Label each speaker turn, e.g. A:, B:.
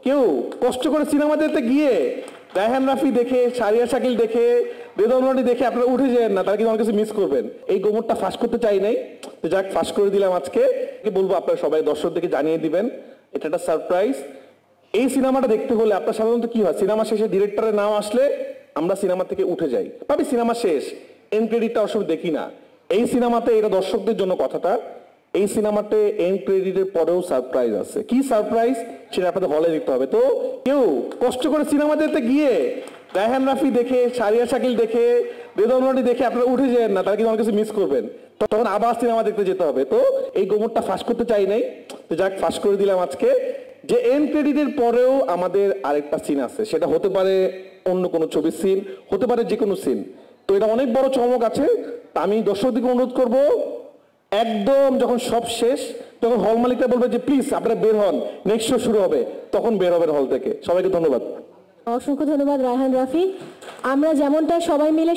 A: কেউ কষ্ট করে সিনেমা দেখতে গিয়ে রায়হান রাফি দেখে, সারিয়া শাকিল দেখে, বেদনমণি দেখে আপনারা উঠে যান না, তারা কিন্তু অনেক কিছু মিস করবেন। এই গোমরটা ফাঁস করতে চাই নাই, তো যাক ফাঁস করে দিলাম আজকে। বলবো আপনারা সবাই দর্শকদেরকে জানিয়ে দিবেন, এটা একটা সারপ্রাইজ। এই সিনেমাটা দেখতে হলে আপনার সাধারণত কি হয়, সিনেমা শেষে ডিরেক্টরের নাম আসলে আমরা সিনেমা থেকে উঠে যাই, ভাবি সিনেমা শেষ, এন্ড ক্রেডিটটা অবশ্য দেখি না। এই সিনেমাতে এটা দর্শকদের জন্য কথাটা, এই সিনেমাতে এন্ড ক্রেডিটের পরেও সারপ্রাইজ আছে। কি সারপ্রাইজ সেটা আপনাদের হলে দেখতে হবে। তো কেউ কষ্ট করে সিনেমা দেখতে গিয়ে রায়হান রাফি দেখে, সারিয়া শাকিল দেখে, বেদনমণি দেখে আপনারা উঠে যান না, তারা কিন্তু অনেক কিছু মিস করবেন, তখন আবার সিনেমা দেখতে যেতে হবে। তো এই গোমরটা ফাঁস করতে চাই নাই, তো যাক ফাঁস করে দিলাম আজকে। যে এন্ড ক্রেডিটের পরেও আমাদের আরেকটা সিন আছে, সেটা হতে পারে অন্য কোনো ছবির সিন, হতে পারে যে কোনো সিন। তো এটা অনেক বড় চমক আছে। তা আমি দর্শকদেরকে অনুরোধ করব, একদম যখন সব শেষ, তখন হল মালিকরা বলবে যে প্লিজ আপনারা বের হন, নেক্সট শো শুরু হবে, তখন বের হবেন হল থেকে। সবাইকে ধন্যবাদ।
B: অসংখ্য ধন্যবাদ রায়হান রাফি। আমরা যেমনটা সবাই মিলে